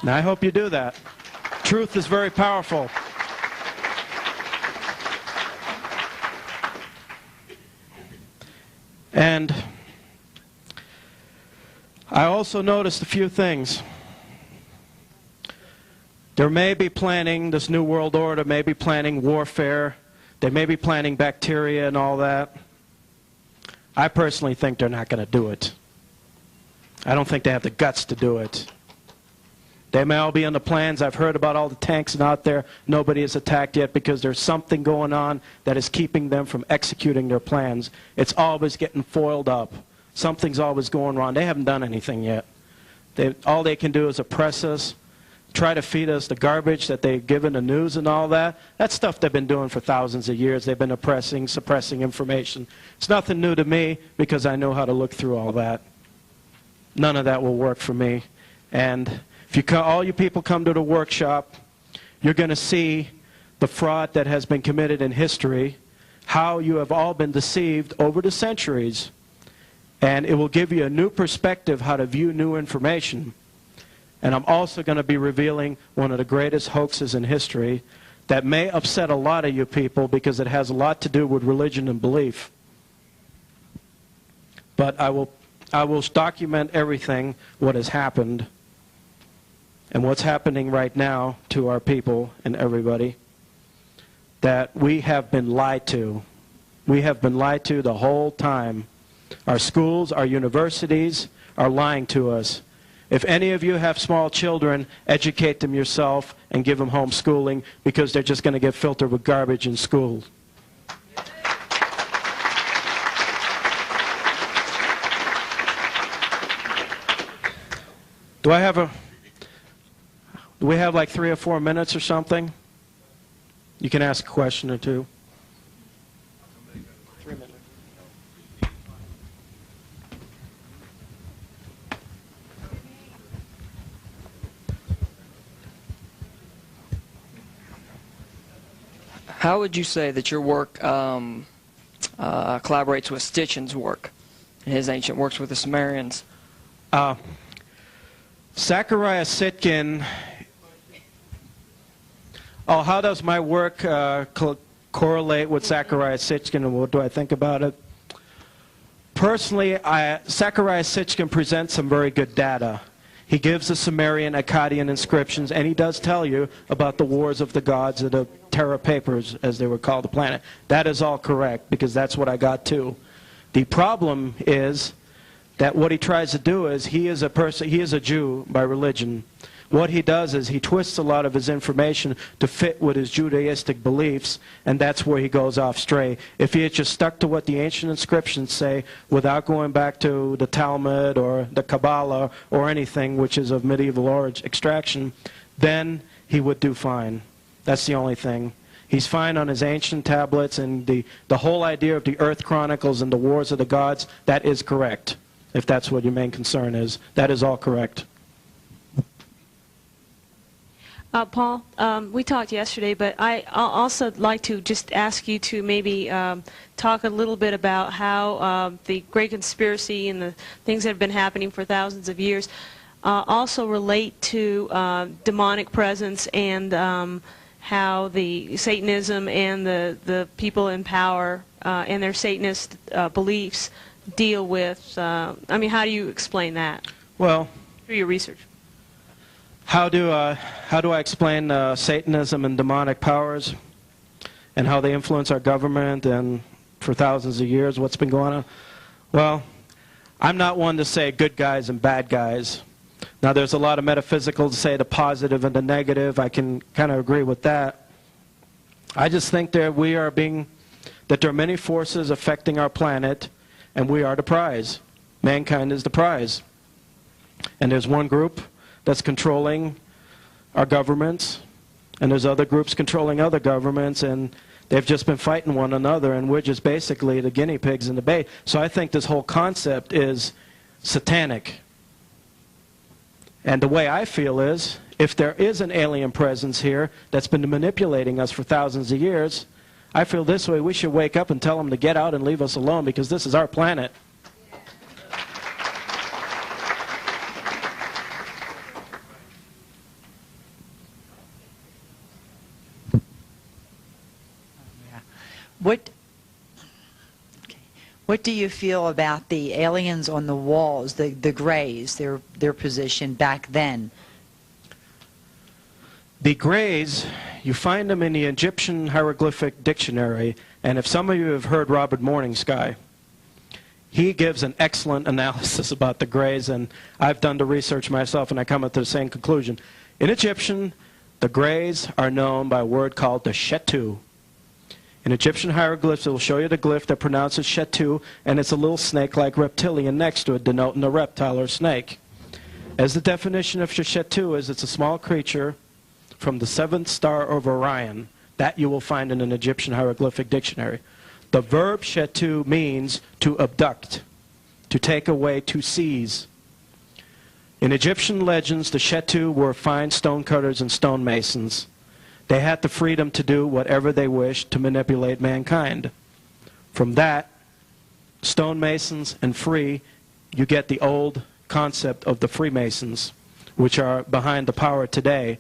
Now, I hope you do that. Truth is very powerful. And I also noticed a few things. They may be planning this new world order, may be planning warfare, they may be planning bacteria and all that. I personally think they're not going to do it. I don't think they have the guts to do it. They may all be in the plans. I've heard about all the tanks and out there. Nobody is attacked yet because there's something going on that is keeping them from executing their plans. It's always getting foiled up. Something's always going wrong. They haven't done anything yet. All they can do is oppress us, try to feed us the garbage that they've given the news and all that. That's stuff they've been doing for thousands of years. They've been oppressing, suppressing information. It's nothing new to me because I know how to look through all that. None of that will work for me. And if all you people come to the workshop, you're going to see the fraud that has been committed in history, how you have all been deceived over the centuries. And it will give you a new perspective how to view new information. And I'm also going to be revealing one of the greatest hoaxes in history that may upset a lot of you people because it has a lot to do with religion and belief. But I will document everything, what has happened, and what's happening right now to our people and everybody, that we have been lied to. We have been lied to the whole time. Our schools, our universities are lying to us. If any of you have small children, educate them yourself and give them homeschooling because they're just going to get filtered with garbage in school. Do we have like 3 or 4 minutes or something? You can ask a question or two. 3 minutes. How would you say that your work collaborates with Sitchin's work, his ancient works with the Sumerians? Zecharia Sitchin. Oh, how does my work correlate with Zecharia Sitchin, and what do I think about it? Personally, Zecharia Sitchin presents some very good data. He gives the Sumerian, Akkadian inscriptions, and he does tell you about the wars of the gods of the Terra Papers, as they were called, the planet. That is all correct, because that's what I got too. The problem is that what he tries to do is, he is a Jew by religion. What he does is he twists a lot of his information to fit with his Judaistic beliefs, and that's where he goes off stray. If he had just stuck to what the ancient inscriptions say without going back to the Talmud or the Kabbalah or anything which is of medieval origin extraction, then he would do fine. That's the only thing. He's fine on his ancient tablets, and the whole idea of the Earth Chronicles and the Wars of the Gods, that is correct. If that's what your main concern is, that is all correct. Paul, we talked yesterday, but I'll also like to just ask you to maybe talk a little bit about how the Great Conspiracy and the things that have been happening for thousands of years also relate to demonic presence and how the Satanism and the people in power and their Satanist beliefs deal with, I mean, how do you explain that? Well, through your research. How do I explain Satanism and demonic powers? and how they influence our government and for thousands of years what's been going on. Well, I'm not one to say good guys and bad guys. Now, there's a lot of metaphysical to say the positive and the negative. I can kind of agree with that. I just think that there are many forces affecting our planet, and we are the prize. Mankind is the prize. And there's one group that's controlling our governments, and there's other groups controlling other governments, and they've just been fighting one another, and we're just basically the guinea pigs in the bait. So I think this whole concept is satanic. And the way I feel is, if there is an alien presence here that's been manipulating us for thousands of years, I feel this way: we should wake up and tell them to get out and leave us alone, because this is our planet. What do you feel about the aliens on the walls, the Greys, their position back then? The Greys, you find them in the Egyptian hieroglyphic dictionary, and if some of you have heard Robert Morningsky, he gives an excellent analysis about the Greys, and I've done the research myself, and I come up to the same conclusion. In Egyptian, the Greys are known by a word called the Shetu. In Egyptian hieroglyphs, it will show you the glyph that pronounces Shetu, and it's a little snake-like reptilian next to it, denoting a reptile or snake. As the definition of Shetu is, it's a small creature from the 7th star of Orion. That you will find in an Egyptian hieroglyphic dictionary. The verb Shetu means to abduct, to take away, to seize. In Egyptian legends, the Shetu were fine stonecutters and stonemasons. They had the freedom to do whatever they wished to manipulate mankind. From that, stonemasons and free, you get the old concept of the Freemasons, which are behind the power today.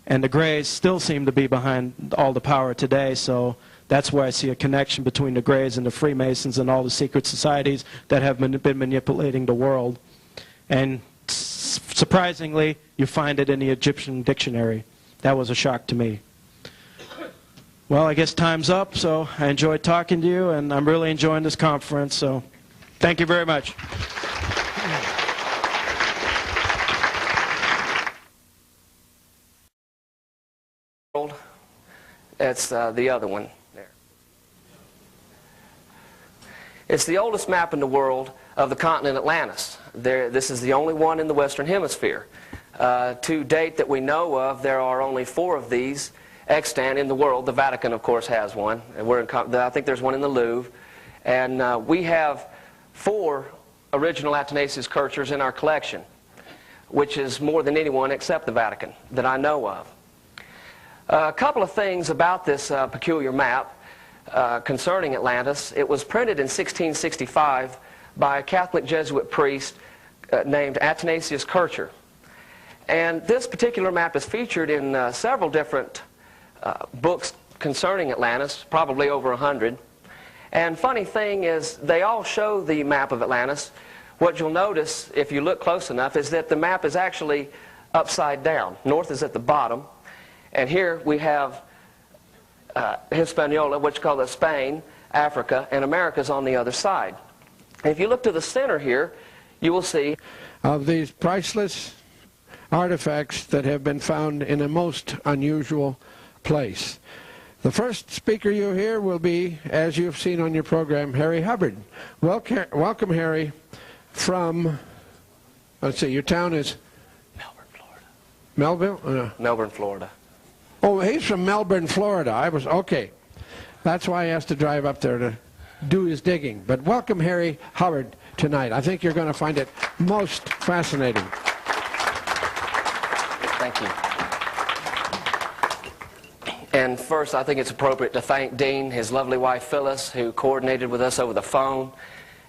And the Greys still seem to be behind all the power today, so that's why I see a connection between the Greys and the Freemasons and all the secret societies that have been manipulating the world. And surprisingly, you find it in the Egyptian dictionary. That was a shock to me. Well, I guess time's up, so I enjoyed talking to you, and I'm really enjoying this conference, so thank you very much. It's the other one there. It's the oldest map in the world of the continent Atlantis. This is the only one in the Western Hemisphere. To date that we know of, there are only 4 of these extant in the world. The Vatican, of course, has one. And I think there's one in the Louvre. And we have 4 original Atlantis cultures in our collection, which is more than anyone except the Vatican that I know of. A couple of things about this peculiar map concerning Atlantis. It was printed in 1665 by a Catholic Jesuit priest named Athanasius Kircher. And this particular map is featured in several different books concerning Atlantis, probably over 100. And funny thing is, they all show the map of Atlantis. What you'll notice, if you look close enough, is that the map is actually upside down. North is at the bottom. And here we have Hispaniola, which is called Spain, Africa, and America's on the other side. And if you look to the center here, you will see of these priceless artifacts that have been found in a most unusual place. The first speaker you hear will be, as you've seen on your program, Harry Hubbard. Welcome, Harry, from, let's see, your town is? Melbourne, Florida. Melville? Melbourne, Florida. Oh, he's from Melbourne, Florida. Okay. That's why he has to drive up there to do his digging. But welcome, Harry Hubbard, tonight. I think you're going to find it most fascinating. Thank you. And first, I think it's appropriate to thank Dean, his lovely wife Phyllis, who coordinated with us over the phone.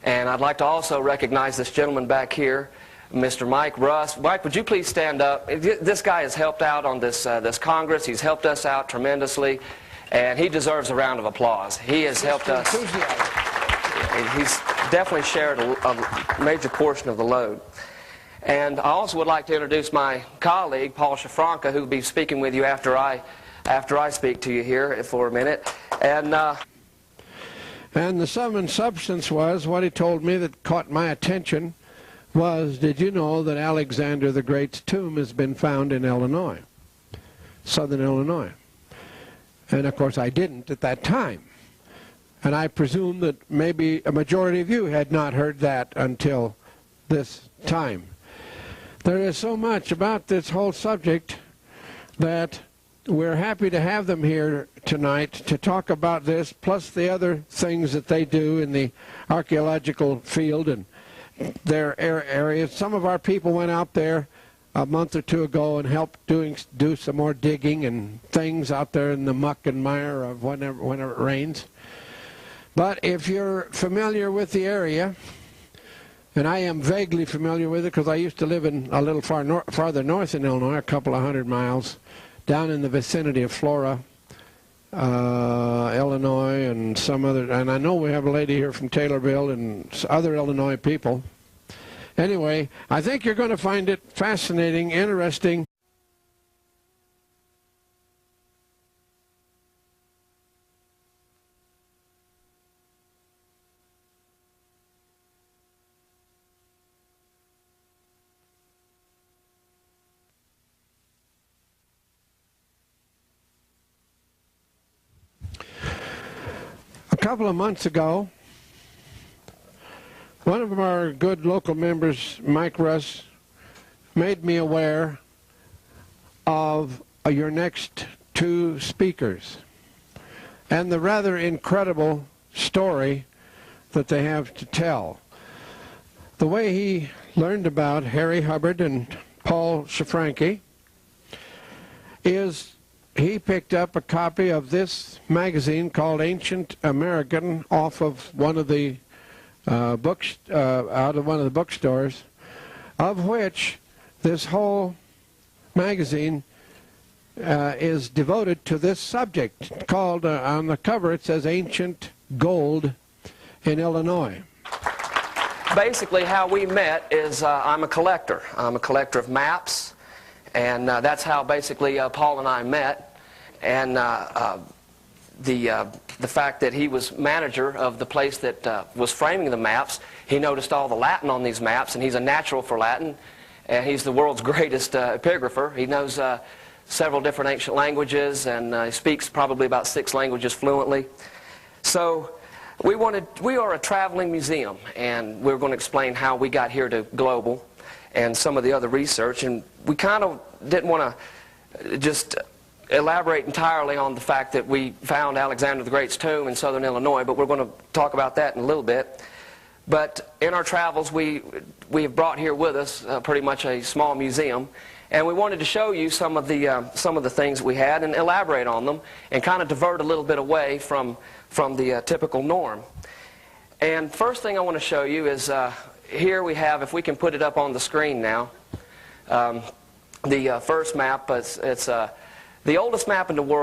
And I'd like to also recognize this gentleman back here, Mr. Mike Russ. Mike, would you please stand up? This guy has helped out on this Congress. He's helped us out tremendously, and he deserves a round of applause. He has helped us. He's definitely shared a major portion of the load. And I also would like to introduce my colleague, Paul Schaffranke, who will be speaking with you after I after I speak to you here for a minute. And the sum and substance was, what he told me that caught my attention was, did you know that Alexander the Great's tomb has been found in Illinois, southern Illinois? And of course I didn't at that time. And I presume that maybe a majority of you had not heard that until this time. There is so much about this whole subject that we're happy to have them here tonight to talk about this, plus the other things that they do in the archaeological field and their areas. Some of our people went out there a month or two ago and helped do some more digging and things out there in the muck and mire of whenever it rains. But if you're familiar with the area, and I am vaguely familiar with it because I used to live in a little farther north in Illinois, a couple of 100 miles, down in the vicinity of Flora, Illinois, and some other, and I know we have a lady here from Taylorville and other Illinois people. Anyway, I think you're going to find it fascinating, interesting. A couple of months ago, one of our good local members, Mike Russ, made me aware of your next two speakers and the rather incredible story that they have to tell. The way he learned about Harry Hubbard and Paul Schaffranke is he picked up a copy of this magazine called Ancient American off of one of the books, out of one of the bookstores, of which this whole magazine is devoted to this subject, called, on the cover it says Ancient Gold in Illinois. basically how we met is I'm a collector. I'm a collector of maps, and that's how basically Paul and I met. And the fact that he was manager of the place that was framing the maps, he noticed all the Latin on these maps, and he's a natural for Latin, and he's the world's greatest epigrapher. He knows several different ancient languages, and he speaks probably about 6 languages fluently. So we are a traveling museum, and we're going to explain how we got here to Global and some of the other research. And we kind of didn't want to just elaborate entirely on the fact that we found Alexander the Great's tomb in southern Illinois, but we're going to talk about that in a little bit. But in our travels, we have brought here with us pretty much a small museum, and we wanted to show you some of the things that we had and elaborate on them and kind of divert a little bit away from the typical norm. And first thing I want to show you is here we have, if we can put it up on the screen now, the first map. It's the oldest map in the world.